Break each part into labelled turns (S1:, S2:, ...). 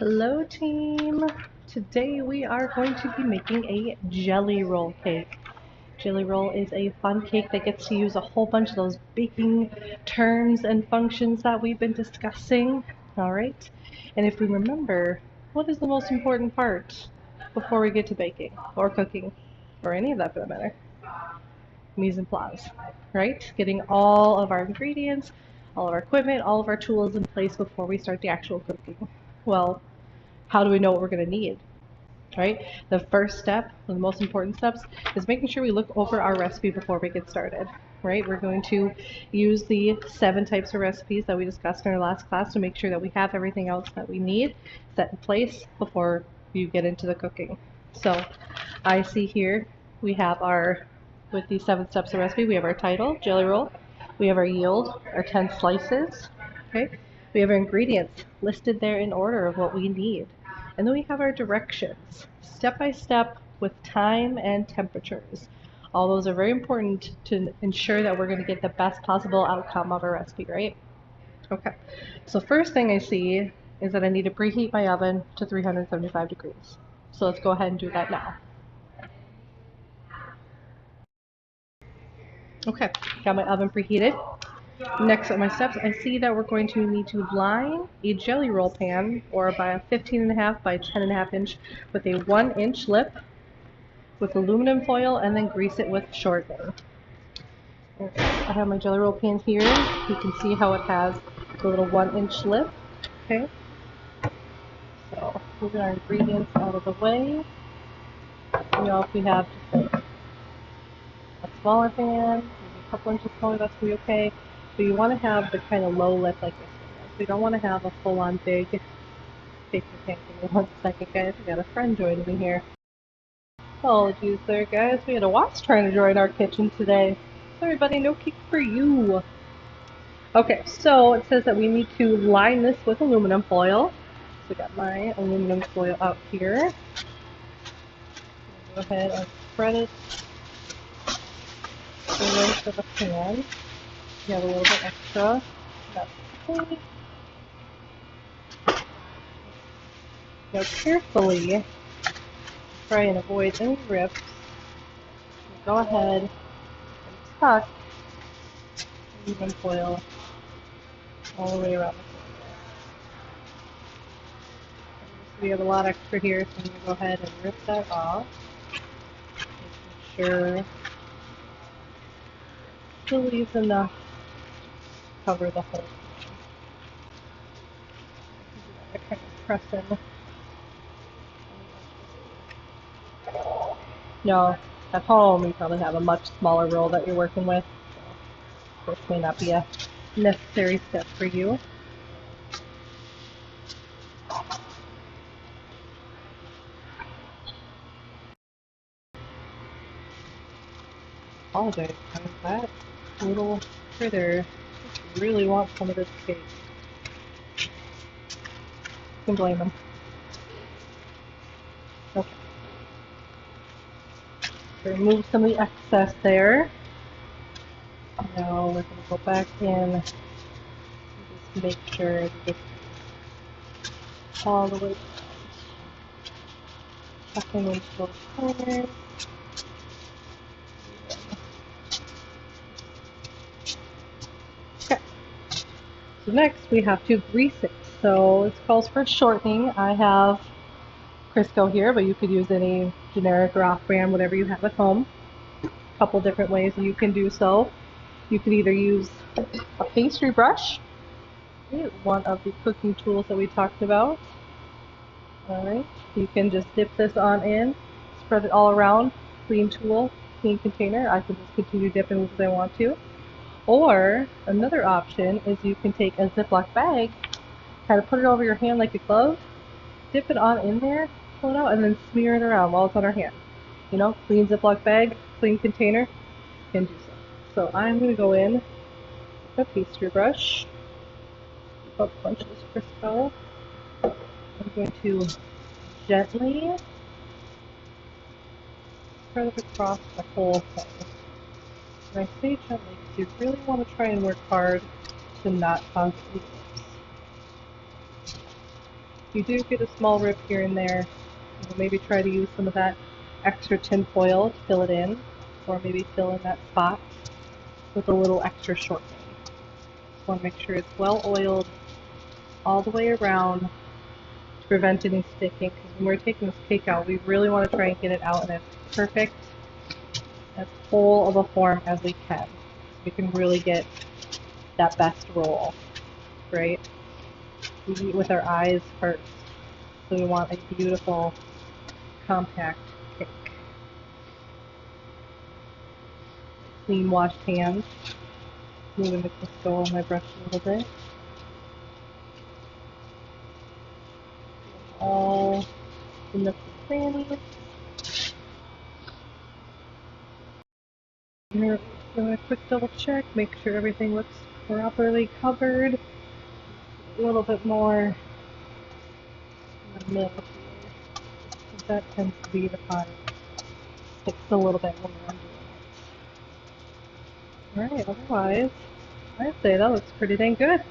S1: Hello team! Today we are going to be making a jelly roll cake. Jelly roll is a fun cake that gets to use a whole bunch of those baking terms and functions that we've been discussing. Alright, and if we remember, what is the most important part before we get to baking or cooking or any of that for that matter? Mise en place, right? Getting all of our ingredients, all of our equipment, all of our tools in place before we start the actual cooking. Well, how do we know what we're going to need, right? The first step, one of the most important steps, is making sure we look over our recipe before we get started, right? We're going to use the 7 types of recipes that we discussed in our last class to make sure that we have everything else that we need set in place before you get into the cooking. So I see here we have with these 7 steps of recipe, we have our title, jelly roll, we have our yield, our 10 slices, okay? We have our ingredients listed there in order of what we need. And then we have our directions, step by step with time and temperatures. All those are very important to ensure that we're going to get the best possible outcome of our recipe, right? Okay, so first thing I see is that I need to preheat my oven to 375 degrees. So let's go ahead and do that now. Okay, got my oven preheated. Next on my steps, I see that we're going to need to line a jelly roll pan, or by a 15.5 by 10.5 inch, with a 1-inch lip with aluminum foil, and then grease it with shortening. I have my jelly roll pan here. You can see how it has the little 1-inch lip. Okay. So moving our ingredients out of the way. If we have just a smaller pan, maybe a couple inches smaller, that's gonna be okay. But you want to have the kind of low lip like this one. So you don't want to have a full-on big baking pan. Give me 1 second, guys. We got a friend joining me here. Apologies there, guys. We had a wasp trying to join our kitchen today. Everybody, no cake for you. Okay, so it says that we need to line this with aluminum foil. So I got my aluminum foil out here. Go ahead and spread it the length of the pan. You have a little bit extra. That's okay. Now carefully try and avoid any rips. Go ahead and tuck aluminum foil all the way around the corner. We have a lot extra here, so I'm going to go ahead and rip that off. Making sure still leaves enough to cover the whole thing. I kind of press in. No, at home you probably have a much smaller roll that you're working with, so this may not be a necessary step for you. Apologize, that little critter really wants some of this cake. You can blame him. Okay. Remove some of the excess there. Now we're going to go back in and just make sure that it's all the way down. Tucking into those corners. Okay. So next we have to grease it. So it calls for shortening. I have Crisco here, but you could use any generic or off-brand, whatever you have at home. A couple different ways that you can do so. You can either use a pastry brush, one of the cooking tools that we talked about. Alright, you can just dip this on in, spread it all around, clean tool, clean container. I can just continue dipping as I want to. Or another option is you can take a Ziploc bag, kind of put it over your hand like a glove, dip it on in there, pull it out, and then smear it around while it's on our hand. You know, clean Ziploc bag, clean container, you can do so. So I'm going to go in with a pastry brush, a bunch of this Crisco. I'm going to gently spread it across the whole thing. And I say gently because you really want to try and work hard to not cause leaks. you do get a small rip here and there, maybe try to use some of that extra tin foil to fill it in, or maybe fill in that spot with a little extra shortening. Just want to make sure it's well oiled all the way around to prevent any sticking, because when we're taking this cake out, we really want to try and get it out in as perfect, as whole of a form as we can, so we can really get that best roll, right? We eat with our eyes first, so we want a beautiful, compact cake. Clean, washed hands. I'm going to just go on my brush a little bit. All in the crannies. Here, doing a quick double check, make sure everything looks properly covered. A little bit more in the middle here. That tends to be the part that sticks a little bit when I'm doing it. Alright, otherwise, I'd say that looks pretty dang good.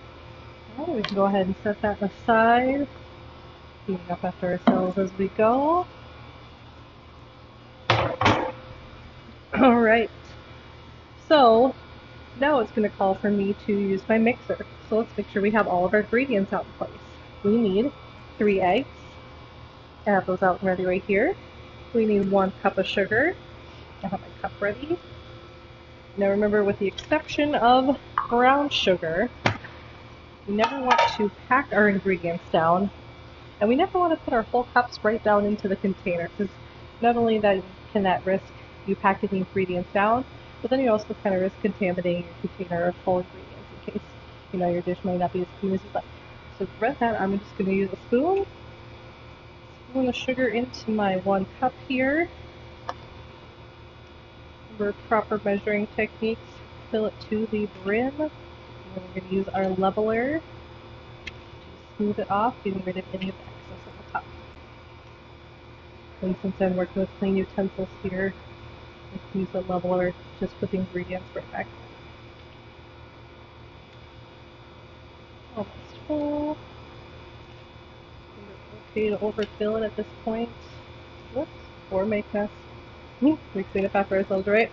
S1: Alright, we can go ahead and set that aside. Cleaning up after ourselves as we go. Alright, so now it's going to call for me to use my mixer. So let's make sure we have all of our ingredients out in place. We need 3 eggs. I have those out and ready right here. We need 1 cup of sugar. I have my cup ready. Now remember, with the exception of brown sugar, we never want to pack our ingredients down, and we never want to put our whole cups right down into the container, because not only can that risk you packing the ingredients down, but then you also kind of risk contaminating your container of whole ingredients in case, your dish may not be as clean as you'd like. So to prevent that, I'm just going to use a spoon of sugar into my 1 cup here. Remember, proper measuring techniques, fill it to the brim. And then we're going to use our leveler to smooth it off, getting rid of any of the excess on the top. And since I'm working with clean utensils here, I can use the leveler to just put the ingredients right back. Almost full. Okay to overfill it at this point. Whoops, or make mess. We clean up after ourselves, right?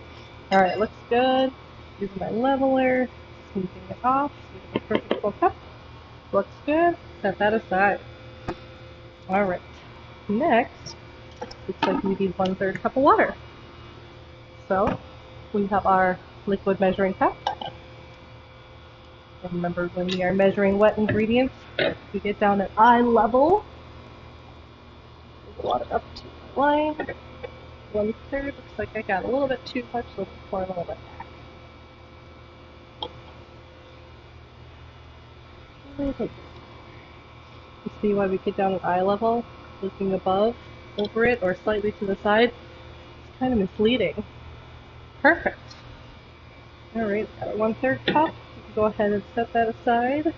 S1: Alright, looks good. Using my leveler, smoothing it off. A perfect full cup. Looks good. Set that aside. Alright, next, looks like we need 1/3 cup of water. So, we have our liquid measuring cup. And remember, when we are measuring wet ingredients, we get down at eye level. Water up to the line. 1/3. Looks like I got a little bit too much, so let's pour a little bit back. You see why we get down at eye level? Looking above, over it, or slightly to the side. It's kind of misleading. Perfect. Alright, got a 1/3 cup. You can go ahead and set that aside.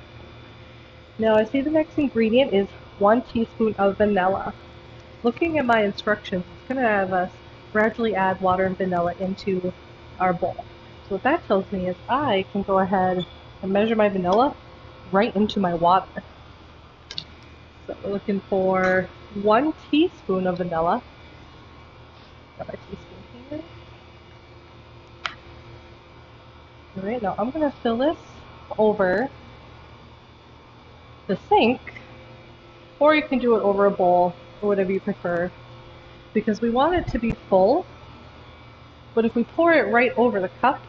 S1: Now I see the next ingredient is 1 teaspoon of vanilla. Looking at my instructions, it's going to have us gradually add water and vanilla into our bowl. So what that tells me is I can go ahead and measure my vanilla right into my water. So we're looking for 1 teaspoon of vanilla. Got my teaspoon here. Alright, now I'm going to fill this over the sink, or you can do it over a bowl, or whatever you prefer, because we want it to be full, but if we pour it right over the cup,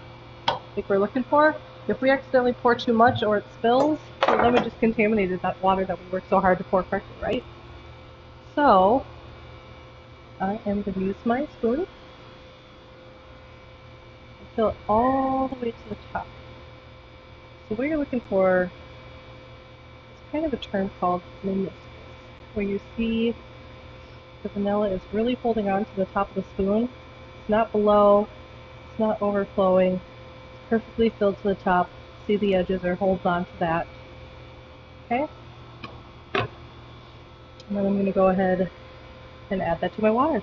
S1: like we're looking for, if we accidentally pour too much or it spills, well, then we just contaminated that water that we worked so hard to pour correctly, right? So, I am going to use my spoon and fill it all the way to the top. So what you're looking for is kind of a term called meniscus, where you see the vanilla is really holding on to the top of the spoon. It's not below, it's not overflowing, it's perfectly filled to the top. See the edges or holds on to that. Okay? And then I'm going to go ahead and add that to my water.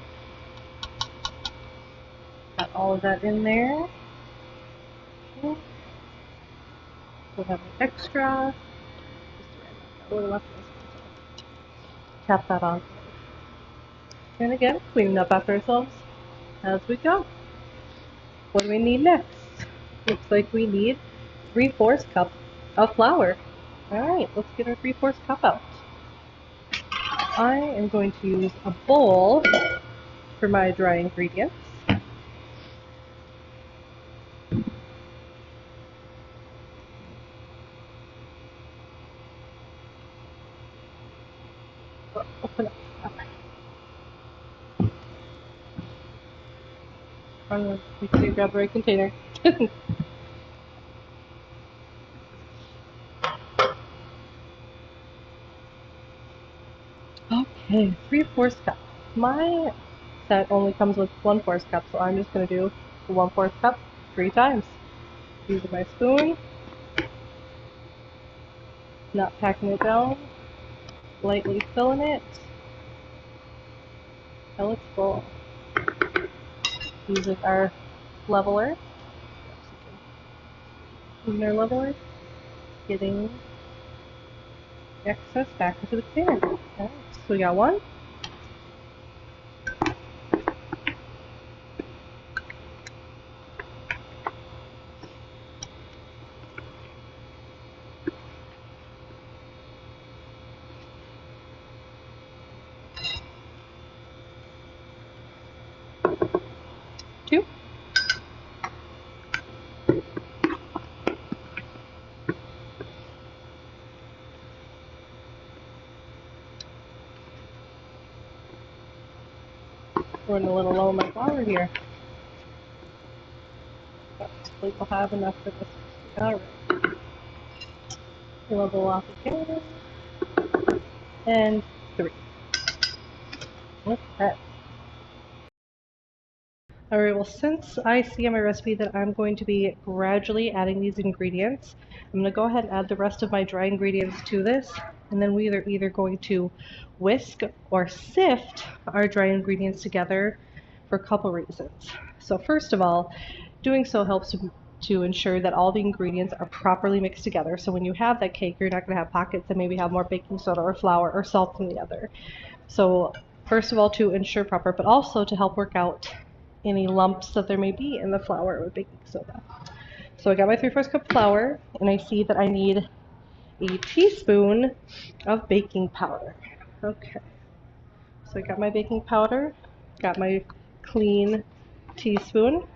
S1: Got all of that in there. Okay. We'll have an extra. Just a little left. tap that on. And again, cleaning up after ourselves as we go. What do we need next? Looks like we need 3/4 cup of flour. Alright, let's get our 3/4 cup out. I am going to use a bowl for my dry ingredients. Open up. I'm going to make sure you grab the right container. Okay, 3/4 cup. My set only comes with 1/4 cup, so I'm just going to do the 1/4 cup 3 times. Using my spoon, not packing it down, lightly filling it till it's full. Using our leveler, getting excess back into the container. Okay, so we got 1. 2. Running a little low on my flour here. Hopefully we'll have enough for this. Alright. Level off again. And 3. Okay. Alright, well, since I see on my recipe that I'm going to be gradually adding these ingredients, I'm going to go ahead and add the rest of my dry ingredients to this, and then we are either going to whisk or sift our dry ingredients together for a couple reasons. So first of all, doing so helps to ensure that all the ingredients are properly mixed together. So when you have that cake, you're not going to have pockets that maybe have more baking soda or flour or salt than the other. So first of all, to ensure proper, but also to help work out any lumps that there may be in the flour or baking soda. So I got my 3/4 cup flour, and I see that I need a teaspoon of baking powder. Okay, so I got my baking powder, got my clean teaspoon.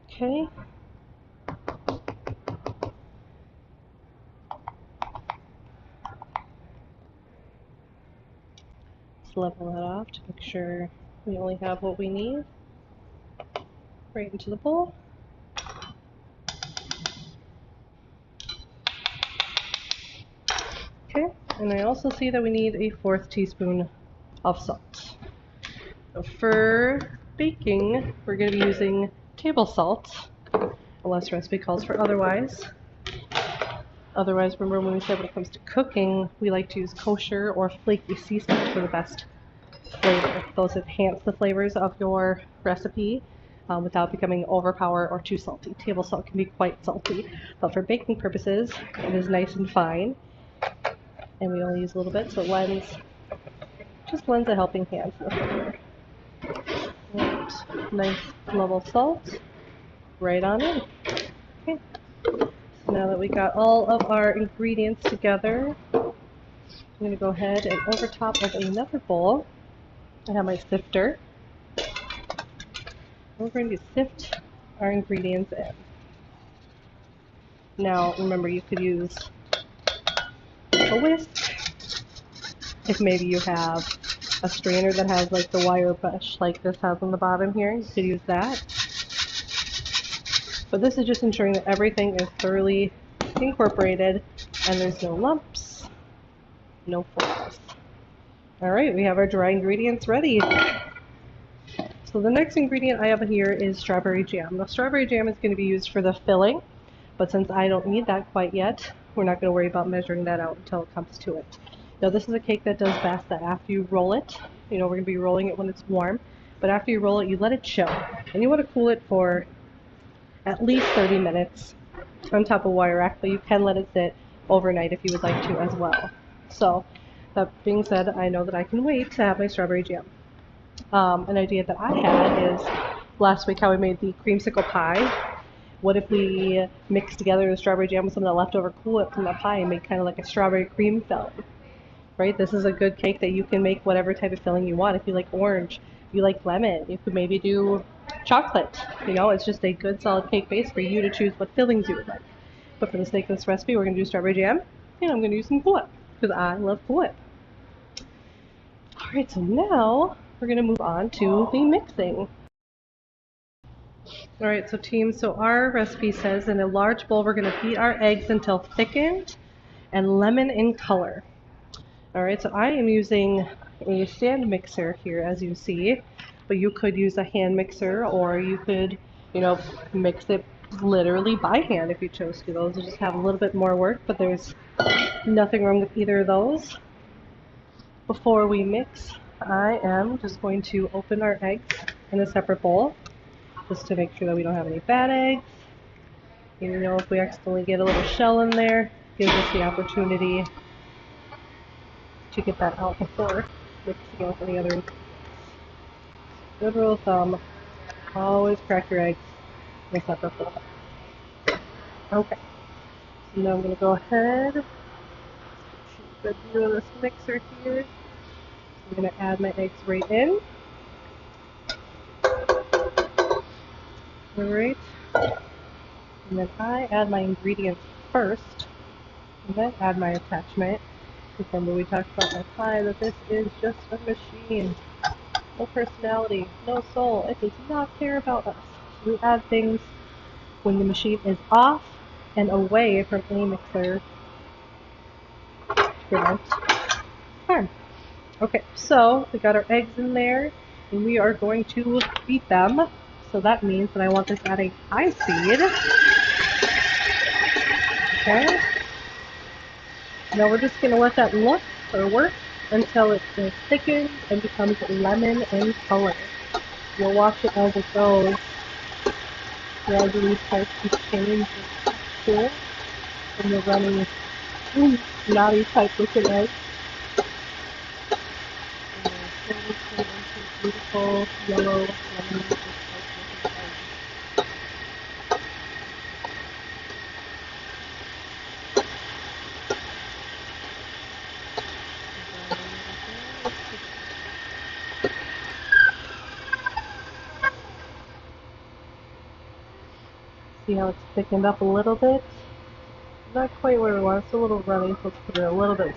S1: Okay. Let's level that off to make sure we only have what we need. Right into the bowl. Okay, and I also see that we need a 1/4 teaspoon of salt. So for baking, we're going to be using table salt, unless recipe calls for otherwise. Otherwise, remember when we said when it comes to cooking, we like to use kosher or flaky sea salt for the best flavor. Those enhance the flavors of your recipe without becoming overpowered or too salty. Table salt can be quite salty, but for baking purposes, it is nice and fine. And we only use a little bit, so it just lends a helping hand to the flavor. And nice level salt right on in. Okay. So now that we got all of our ingredients together, I'm going to go ahead and over top of another bowl, I have my sifter. We're going to sift our ingredients in. Now remember, you could use a whisk if maybe you have a strainer that has like the wire brush like this has on the bottom here. You could use that. But this is just ensuring that everything is thoroughly incorporated and there's no lumps, no flaws. Alright, we have our dry ingredients ready. So the next ingredient I have here is strawberry jam. Now strawberry jam is going to be used for the filling, but since I don't need that quite yet, we're not going to worry about measuring that out until it comes to it. Now this is a cake that does best that after you roll it, we're going to be rolling it when it's warm, but after you roll it, you let it chill. And you want to cool it for at least 30 minutes on top of wire rack, but you can let it sit overnight if you would like to as well. So that being said, I know that I can wait to have my strawberry jam. An idea that I had is last week how we made the creamsicle pie. What if we mixed together the strawberry jam with some of the leftover Cool Whip from that pie and made kind of like a strawberry cream filling? Right? This is a good cake that you can make whatever type of filling you want. If you like orange, if you like lemon, you could maybe do chocolate. You know, it's just a good solid cake base for you to choose what fillings you would like. But for the sake of this recipe, we're going to do strawberry jam, and I'm going to use some Cool Whip because I love Cool Whip. Alright, so now we're going to move on to the mixing. Alright, so team, so our recipe says in a large bowl we're going to beat our eggs until thickened and lemon in color. Alright, so I am using a stand mixer here, as you see, but you could use a hand mixer, or you could, you know, mix it literally by hand if you chose to. Those will just have a little bit more work, but there's nothing wrong with either of those. Before we mix, I am just going to open our eggs in a separate bowl, just to make sure that we don't have any bad eggs. You know, if we accidentally get a little shell in there, gives us the opportunity to get that out before mixing with any other ingredients. Good rule of thumb, always crack your eggs in a separate bowl. Okay, so now I'm going to go ahead, shoot a good view of this mixer here. I'm going to add my eggs right in. Alright, and then I add my ingredients first, and then add my attachment. Remember we talked about my pie, that this is just a machine. No personality, no soul. It does not care about us. We add things when the machine is off and away from any mixer to prevent harm. Okay, so we got our eggs in there, and we are going to beat them. So that means that I want this at a high speed. Okay. Now we're just going to let that look or work until it thickens and becomes lemon in color. You'll watch it as it goes. Gradually starts to change the texture from the runny, naughty type looking eggs. And slowly turn into beautiful yellow lemon type looking eggs. See how it's thickened up a little bit? Not quite where we want, it's a little runny, so let's put it a little bit.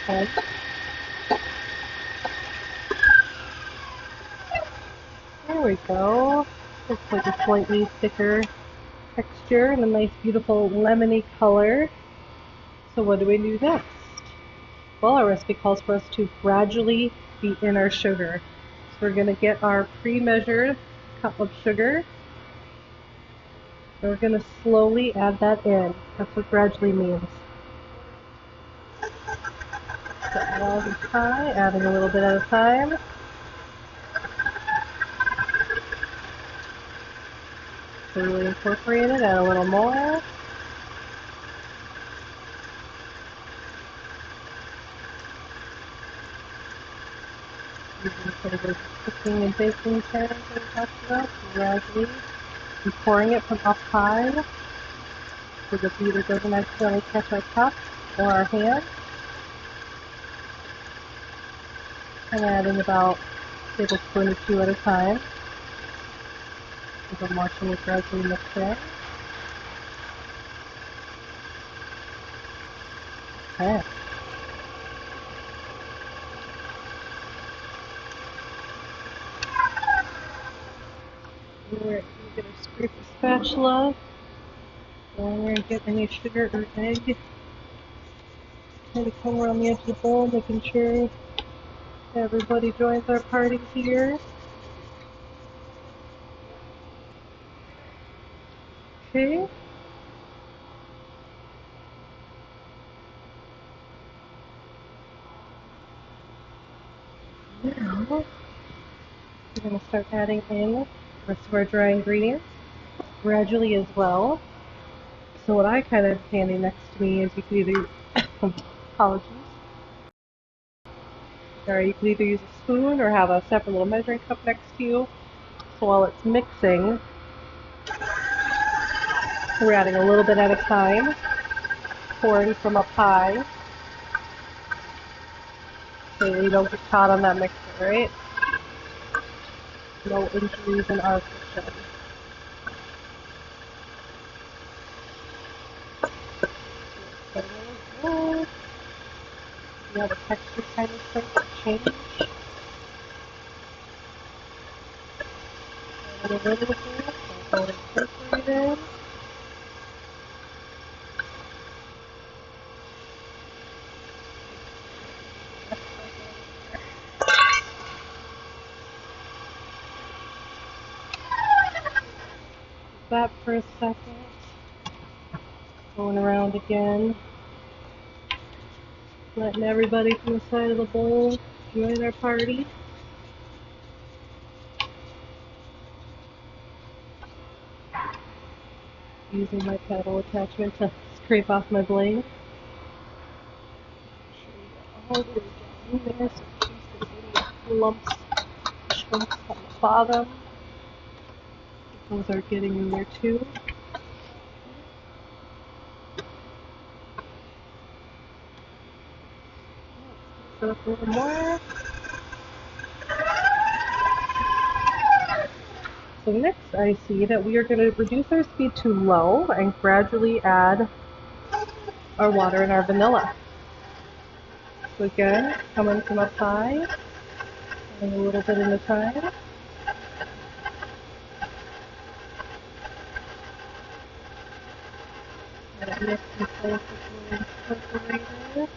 S1: Okay. There we go. Looks like a slightly thicker texture and a nice beautiful lemony color. So what do we do next? Well, our recipe calls for us to gradually beat in our sugar. So we're going to get our pre-measured cup of sugar, and we're going to slowly add that in. That's what gradually means. So all the time, adding a little bit at a time. Slowly incorporate it, add a little more. Using sort of those cooking and baking terms that we talked about, gradually and pouring it from up high so the beater doesn't accidentally catch our cup or our hand. And adding about a tablespoon or two at a time. As I'm watching it gradually mix in. Okay. We're going to scrape the spatula. And we're going to get any sugar or egg. Kind of come around the edge of the bowl, making sure everybody joins our party here. Okay. Now, we're going to start adding in the rest of our dry ingredients gradually as well. So what I kind of have handy next to me is you can either, apologies, or you can either use a spoon or have a separate little measuring cup next to you. So while it's mixing, we're adding a little bit at a time, pouring from up high, so that you don't get caught on that mixer, right? No injuries in our kitchen. Yeah, the texture kind of starts to change. And a little bit, so go incorporated. That for a second. Going around again. Letting everybody from the side of the bowl join our party. Using my paddle attachment to scrape off my blade. All the way down there so in case there's any lumps, chunks on the bottom. Those are getting in there too. Set up a little more. So next I see that we are going to reduce our speed to low and gradually add our water and our vanilla. So again, coming from up high, and a little bit at a time. That mix and place is really incorporated.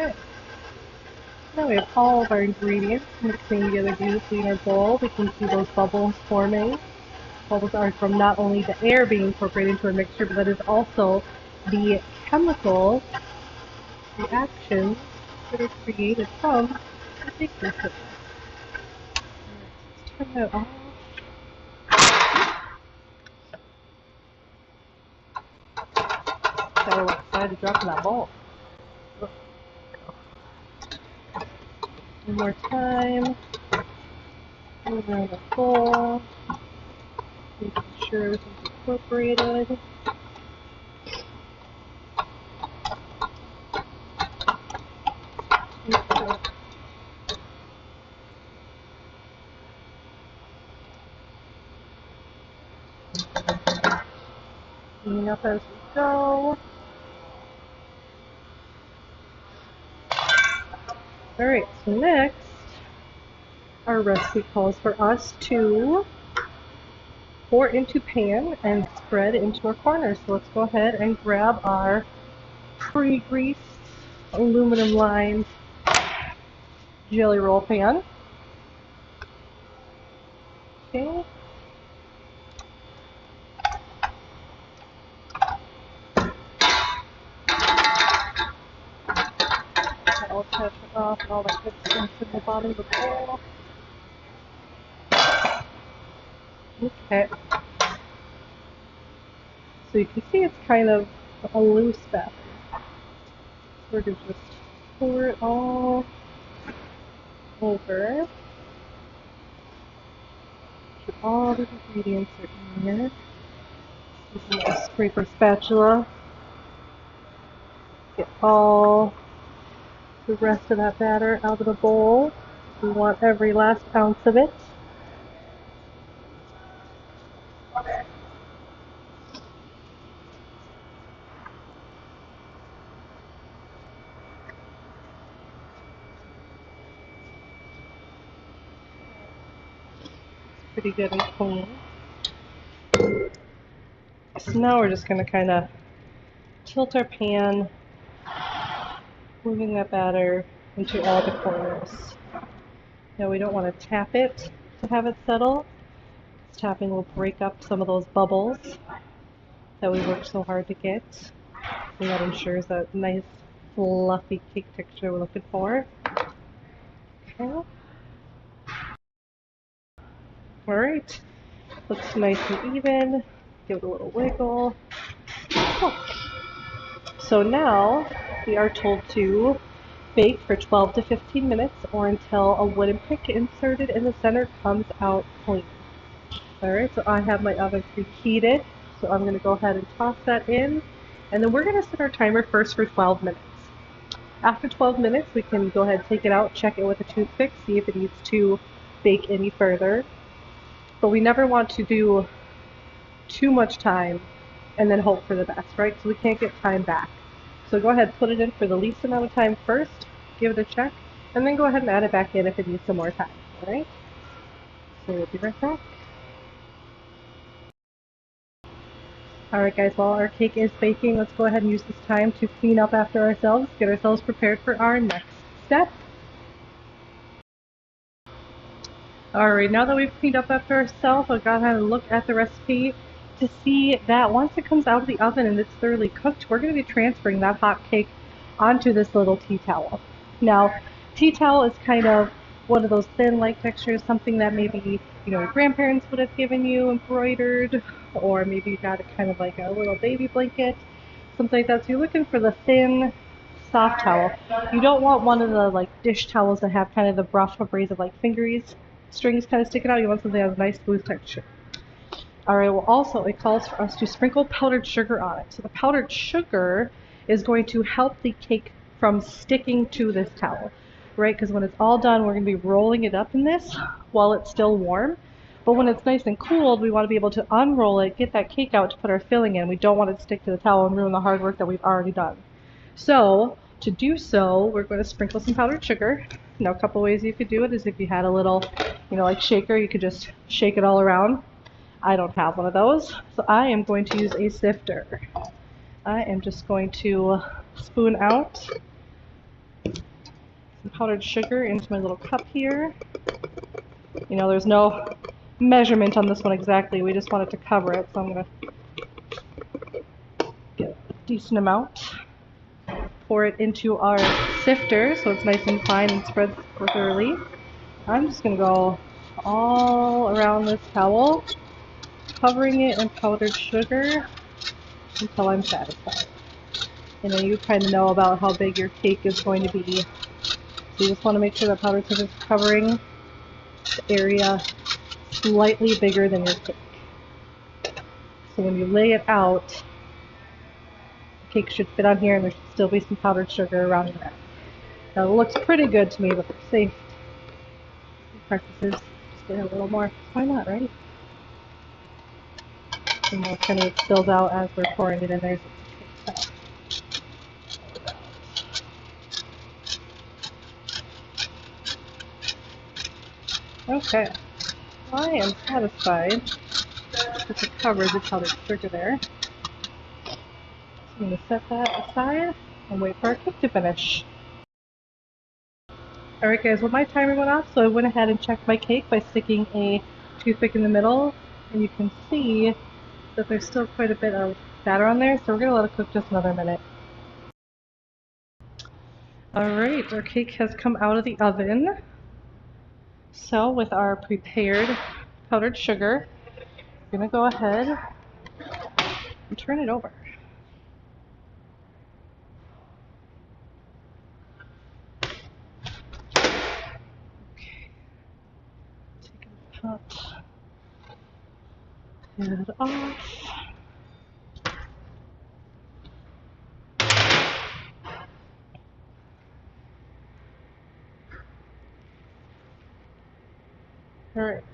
S1: Okay. Now we have all of our ingredients mixing together beautifully in our bowl. We can see those bubbles forming. Bubbles are from not only the air being incorporated into our mixture, but that is also the chemical reactions that are created from the baking soda. Let's turn that off. Gotta excited to drop in that bowl. One more time. Move around the bowl. Making sure everything's incorporated. Cleaning up as we go. Alright, so next, our recipe calls for us to pour into pan and spread into our corners. So let's go ahead and grab our pre-greased aluminum lined jelly roll pan. Okay. I'll touch it off and all that good stuff in the bottom of the bowl. Okay. So you can see it's kind of a loose batter. We're going to just pour it all over. Get all the ingredients are in here. Using a scraper spatula. Get all the rest of that batter out of the bowl. We want every last ounce of it. Pretty good and clean. So now we're just going to kind of tilt our pan, moving that batter into all the corners. Now we don't want to tap it to have it settle. This tapping will break up some of those bubbles that we worked so hard to get. And that ensures that nice fluffy cake texture we're looking for. Okay. Alright. Looks nice and even. Give it a little wiggle. Oh. So now we are told to bake for 12 to 15 minutes or until a wooden pick inserted in the center comes out clean. Alright, so I have my oven preheated, so I'm going to go ahead and toss that in, and then we're going to set our timer first for 12 minutes. After 12 minutes, we can go ahead and take it out, check it with a toothpick, see if it needs to bake any further. But we never want to do too much time and then hope for the best, right? So we can't get time back. So go ahead, put it in for the least amount of time first, give it a check, and then go ahead and add it back in if it needs some more time, alright? So we'll be right back. Alright guys, while our cake is baking, let's go ahead and use this time to clean up after ourselves, get ourselves prepared for our next step. Alright, now that we've cleaned up after ourselves, I'll go ahead and look at the recipe to see that once it comes out of the oven and it's thoroughly cooked, we're going to be transferring that hot cake onto this little tea towel. Now, tea towel is kind of one of those thin-like textures, something that maybe your grandparents would have given you embroidered, or maybe you got it kind of like a little baby blanket, something like that. So you're looking for the thin, soft towel. You don't want one of the like dish towels that have kind of the rough, abrasive like fingeries, strings kind of sticking out. You want something that has a nice smooth texture. Alright, well also it calls for us to sprinkle powdered sugar on it. So the powdered sugar is going to help the cake from sticking to this towel, right? Because when it's all done, we're going to be rolling it up in this while it's still warm. But when it's nice and cooled, we want to be able to unroll it, get that cake out to put our filling in. We don't want it to stick to the towel and ruin the hard work that we've already done. So to do so, we're going to sprinkle some powdered sugar. Now a couple ways you could do it is if you had a little, like shaker, you could just shake it all around. I don't have one of those, so I am going to use a sifter. I am just going to spoon out some powdered sugar into my little cup here. There's no measurement on this one exactly, we just want it to cover it, so I'm going to get a decent amount. Pour it into our sifter so it's nice and fine and spreads thoroughly. I'm just going to go all around this towel, covering it in powdered sugar until I'm satisfied. And then you kind of know about how big your cake is going to be. So you just want to make sure that powdered sugar is covering the area slightly bigger than your cake. So when you lay it out, the cake should fit on here and there should still be some powdered sugar around there. Now it looks pretty good to me, but for safety purposes, just get a little more. Why not, right? And we'll kind of spills out as we're pouring it in there. Okay, I am satisfied with the coverage of powdered sugar there. So I'm going to set that aside and wait for our cake to finish. Alright guys, well my timer went off, so I went ahead and checked my cake by sticking a toothpick in the middle, and you can see that there's still quite a bit of batter on there, so we're going to let it cook just another minute. Alright, our cake has come out of the oven. So with our prepared powdered sugar, we're going to go ahead and turn it over. Okay. Take the pot, head off. Alright.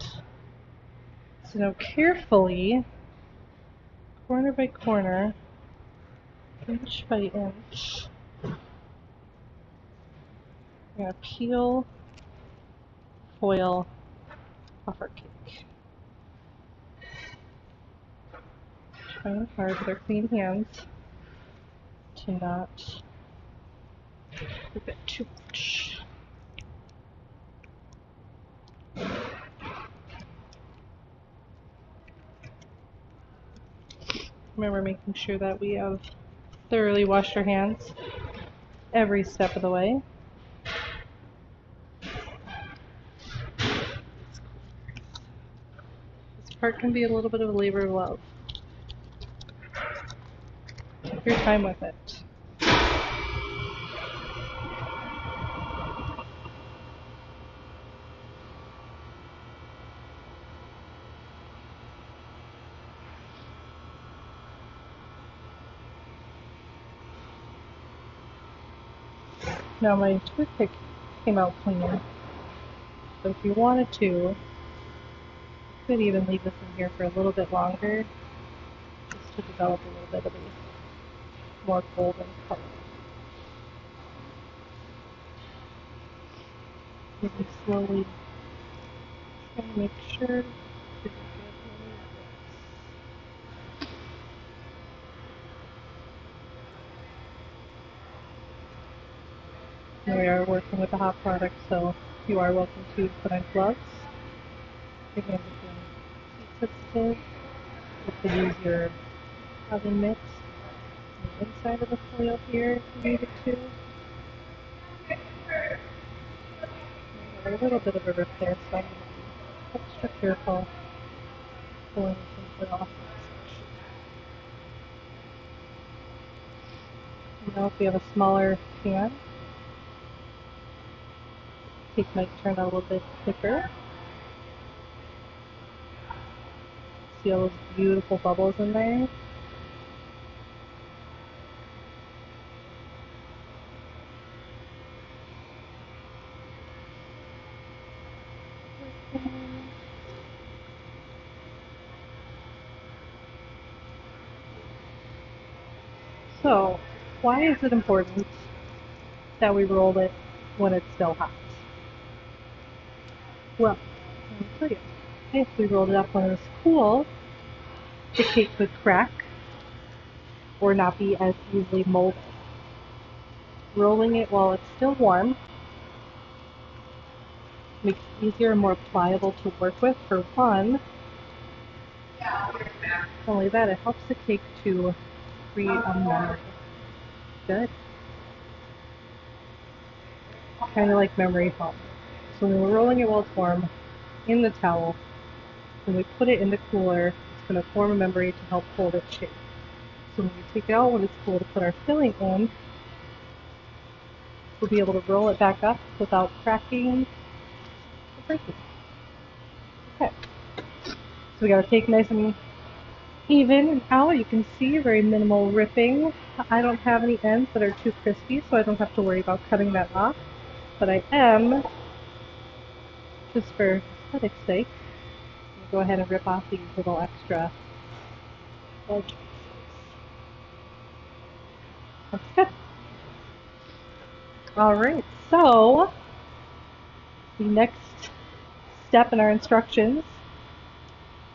S1: So now carefully, corner by corner, inch by inch, I'm going to peel foil off our cake. trying hard with our clean hands to not rip it too much. Remember making sure that we have thoroughly washed our hands every step of the way. This part can be a little bit of a labor of love. Take your time with it. Now my toothpick came out clean, so if you wanted to, you could even leave this in here for a little bit longer, just to develop a little bit of a more golden color. Really slowly try to make sure to get any of this. We are working with a hot product, so you are welcome to put on gloves. Your hands are feeling sensitive. You could use your oven mitts on the inside of the foil here if you needed to. A little bit of a rip there, so I'm going to be extra careful pulling this off. Now if we have a smaller pan, the cake might turn out a little bit thicker. See all those beautiful bubbles in there? So, why is it important that we roll it when it's still hot? Well, let me tell you. If we rolled it up when it was cool, the cake would crack or not be as easily molded. Rolling it while it's still warm makes it easier and more pliable to work with, for one. Not only that, it helps the cake to create a memory. Good. Kind of like memory foam. So when we're rolling it while it's warm in the towel, when we put it in the cooler, it's going to form a memory to help hold its shape. So when we take it out when it's cool to put our filling in, we'll be able to roll it back up without cracking or breaking. Okay. So we got our cake nice and even now. You can see very minimal ripping. I don't have any ends that are too crispy, so I don't have to worry about cutting that off. But I am, just for aesthetic's sake, going to go ahead and rip off these little extra edges. That's good. Alright, so the next step in our instructions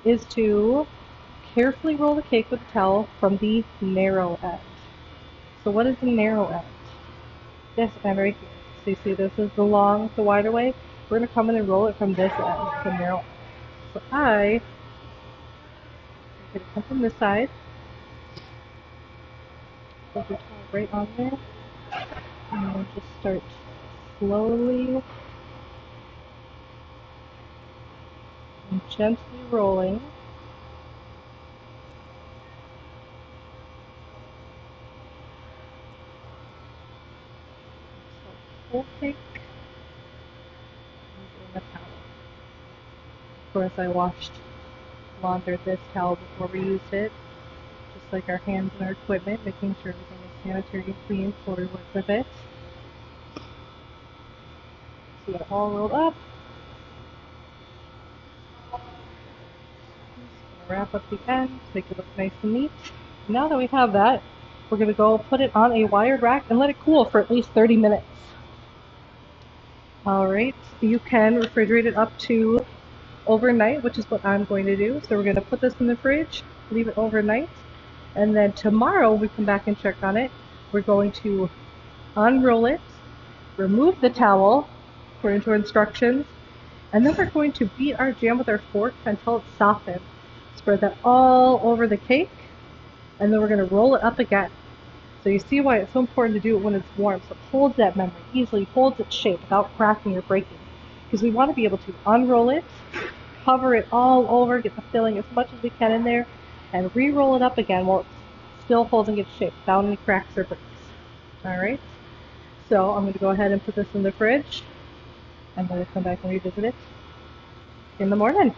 S1: is to carefully roll the cake with a towel from the narrow end. So what is the narrow end? This end right here. So you see this is the wider way. We're going to come in and roll it from this end, the narrow end. So I'm going to come from this side. Put the towel right on there. And then just start slowly and gently rolling. Whole cake in the towel. Of course, I laundered this towel before we used it, just like our hands and our equipment, making sure everything is sanitary and clean before we work with it. So we got it all rolled up. Just gonna wrap up the ends, make it look nice and neat. Now that we have that, we're gonna go put it on a wired rack and let it cool for at least 30 minutes. Alright, you can refrigerate it up to overnight, which is what I'm going to do. So we're going to put this in the fridge, leave it overnight, And then tomorrow we come back and check on it. We're going to unroll it, remove the towel according to instructions, and then we're going to beat our jam with our fork until it's softened. Spread that all over the cake, and then we're going to roll it up again. So you see why it's so important to do it when it's warm, so it holds that memory, easily holds its shape without cracking or breaking. Because we want to be able to unroll it, cover it all over, get the filling as much as we can in there, and re-roll it up again while it's still holding its shape without any cracks or breaks. Alright, so I'm going to go ahead and put this in the fridge, and then we'll come back and revisit it in the morning.